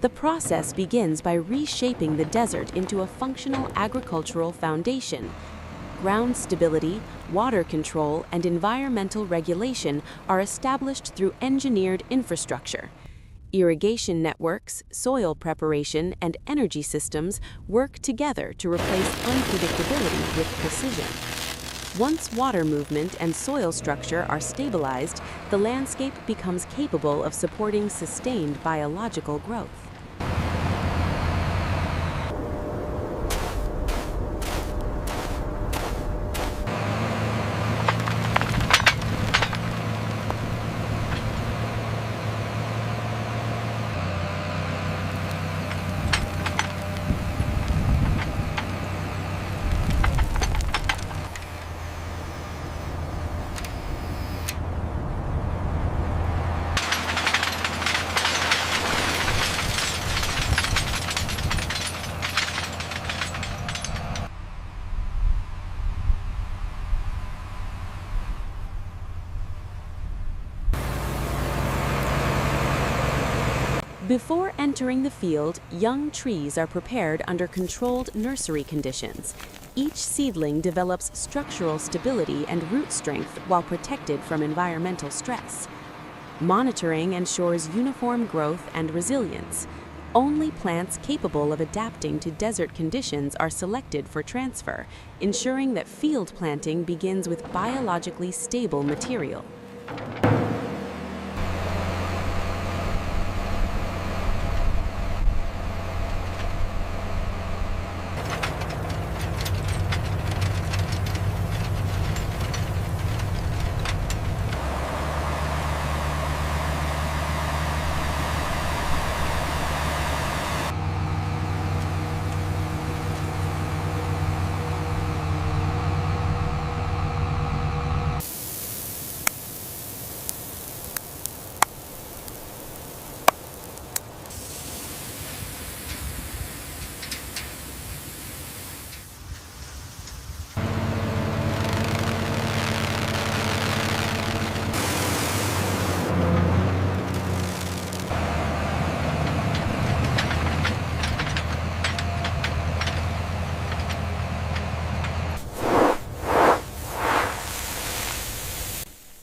The process begins by reshaping the desert into a functional agricultural foundation. Ground stability, water control, and environmental regulation are established through engineered infrastructure. Irrigation networks, soil preparation, and energy systems work together to replace unpredictability with precision. Once water movement and soil structure are stabilized, the landscape becomes capable of supporting sustained biological growth. Before entering the field, young trees are prepared under controlled nursery conditions. Each seedling develops structural stability and root strength while protected from environmental stress. Monitoring ensures uniform growth and resilience. Only plants capable of adapting to desert conditions are selected for transfer, ensuring that field planting begins with biologically stable material.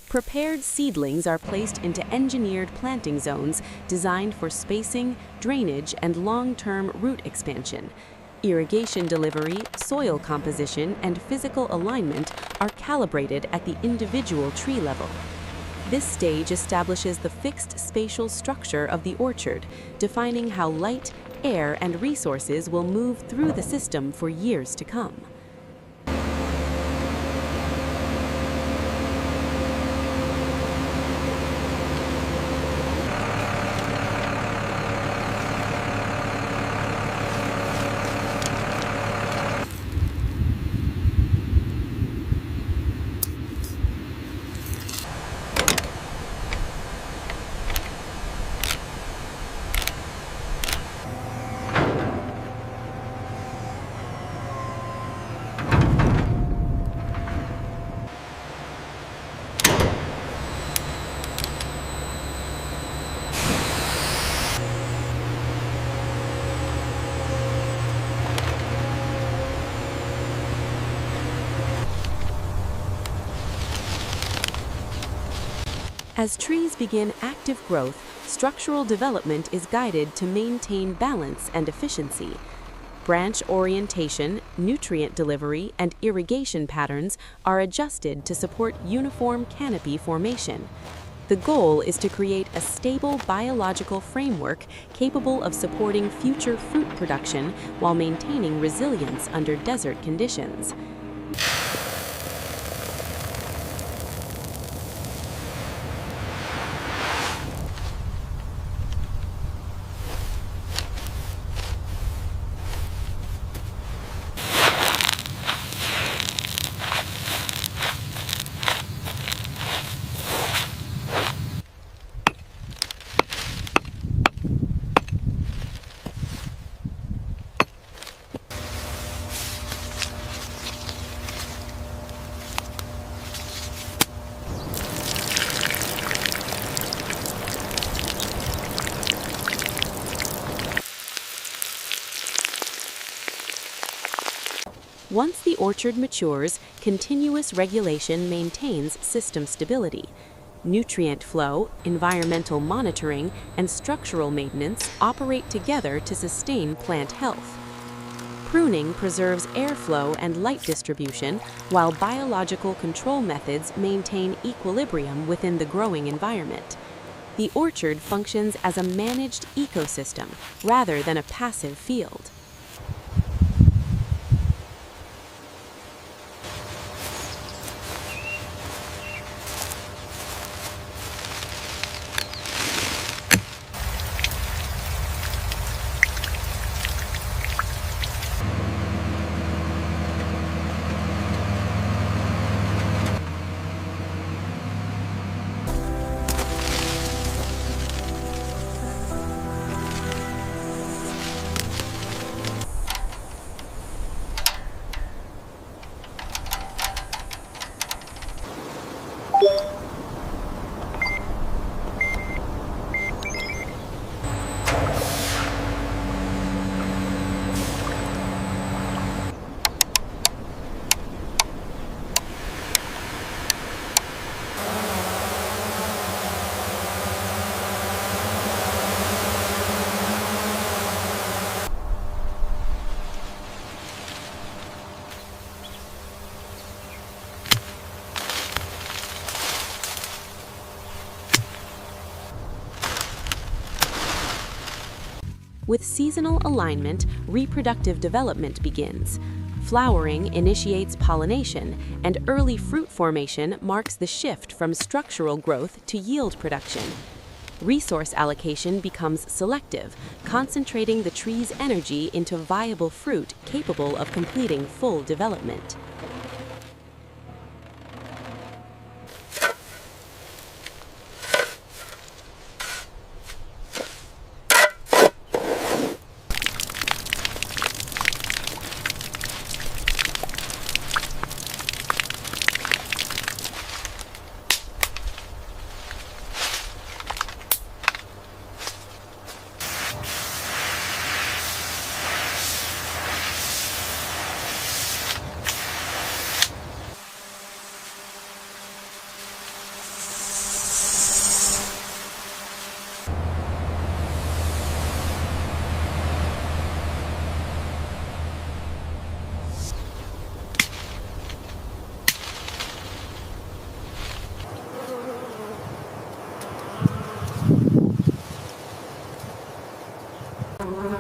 Prepared seedlings are placed into engineered planting zones designed for spacing, drainage, and long-term root expansion. Irrigation delivery, soil composition, and physical alignment are calibrated at the individual tree level. This stage establishes the fixed spatial structure of the orchard, defining how light, air, and resources will move through the system for years to come. As trees begin active growth, structural development is guided to maintain balance and efficiency. Branch orientation, nutrient delivery, and irrigation patterns are adjusted to support uniform canopy formation. The goal is to create a stable biological framework capable of supporting future fruit production while maintaining resilience under desert conditions. Once the orchard matures, continuous regulation maintains system stability. Nutrient flow, environmental monitoring, and structural maintenance operate together to sustain plant health. Pruning preserves airflow and light distribution, while biological control methods maintain equilibrium within the growing environment. The orchard functions as a managed ecosystem rather than a passive field. With seasonal alignment, reproductive development begins. Flowering initiates pollination, and early fruit formation marks the shift from structural growth to yield production. Resource allocation becomes selective, concentrating the tree's energy into viable fruit capable of completing full development.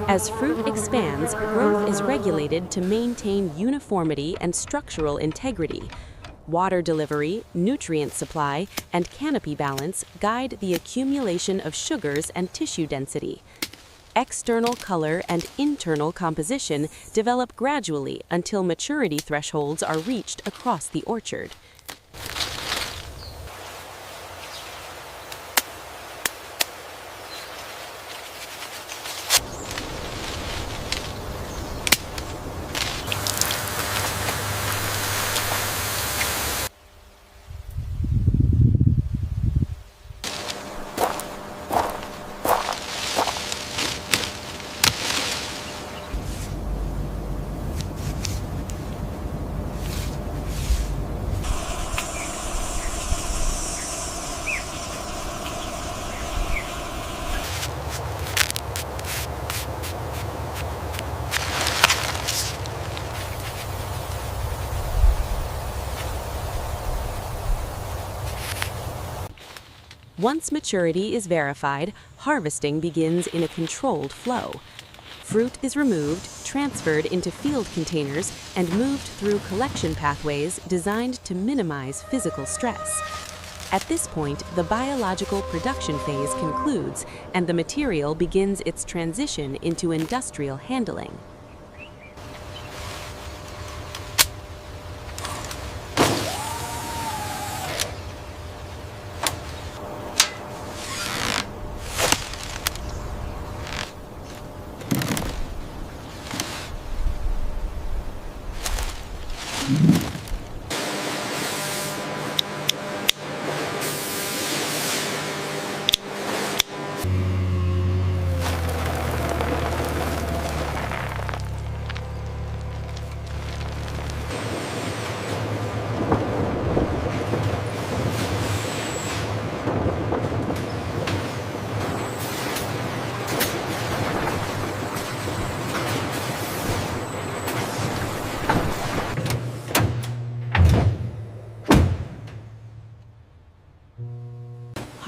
As fruit expands, growth is regulated to maintain uniformity and structural integrity. Water delivery, nutrient supply, and canopy balance guide the accumulation of sugars and tissue density. External color and internal composition develop gradually until maturity thresholds are reached across the orchard. Once maturity is verified, harvesting begins in a controlled flow. Fruit is removed, transferred into field containers, and moved through collection pathways designed to minimize physical stress. At this point, the biological production phase concludes, and the material begins its transition into industrial handling.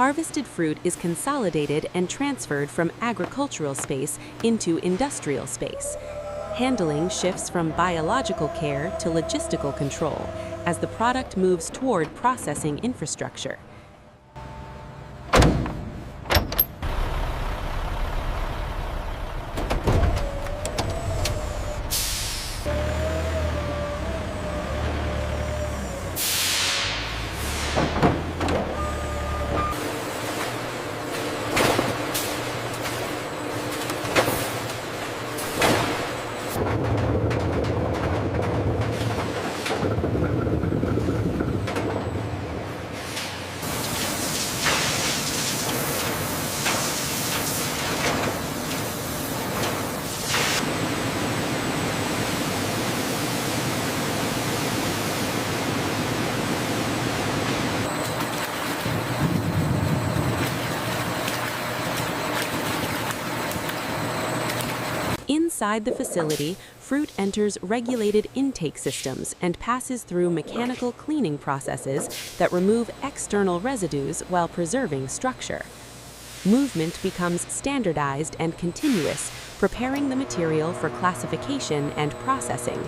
harvested fruit is consolidated and transferred from agricultural space into industrial space. Handling shifts from biological care to logistical control as the product moves toward processing infrastructure. Inside the facility, fruit enters regulated intake systems and passes through mechanical cleaning processes that remove external residues while preserving structure. Movement becomes standardized and continuous, preparing the material for classification and processing.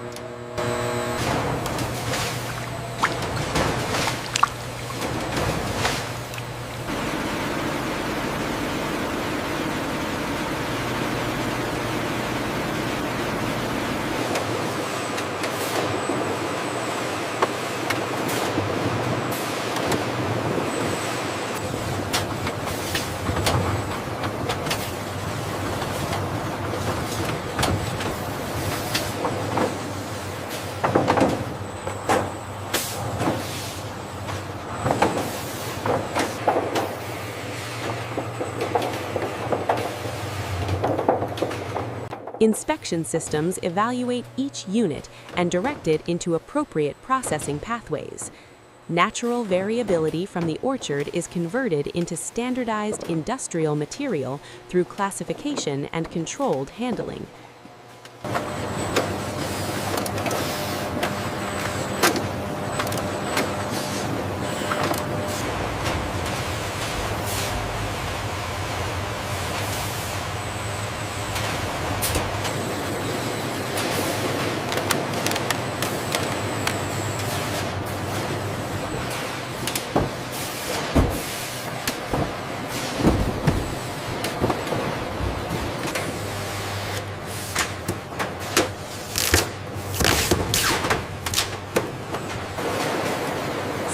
Inspection systems evaluate each unit and direct it into appropriate processing pathways. Natural variability from the orchard is converted into standardized industrial material through classification and controlled handling.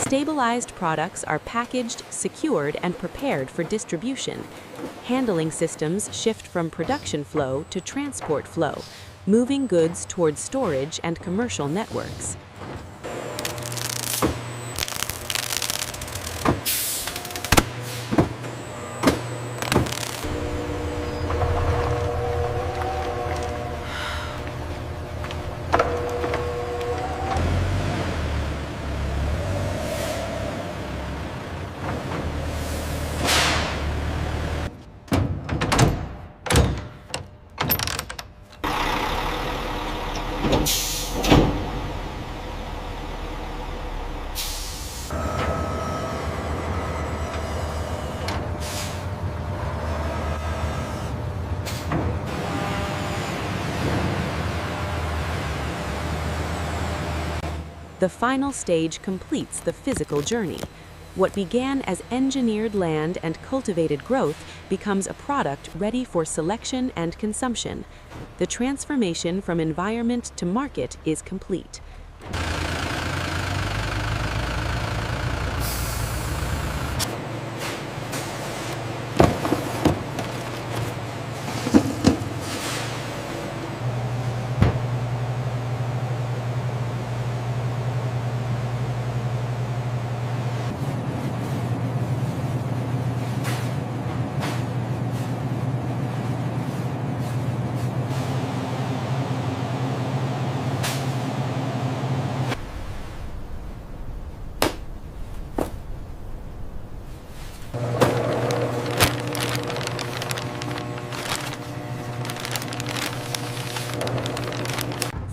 Stabilized products are packaged, secured, and prepared for distribution. Handling systems shift from production flow to transport flow, moving goods towards storage and commercial networks. The final stage completes the physical journey. What began as engineered land and cultivated growth becomes a product ready for selection and consumption. The transformation from environment to market is complete.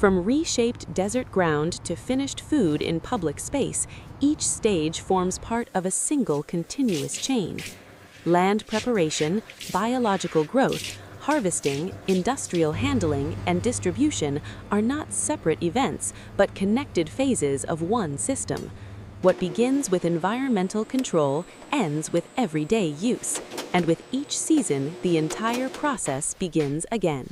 From reshaped desert ground to finished food in public space, Each stage forms part of a single continuous chain. Land preparation, biological growth, harvesting, industrial handling, and distribution are not separate events, but connected phases of one system. What begins with environmental control ends with everyday use, and with each season, the entire process begins again.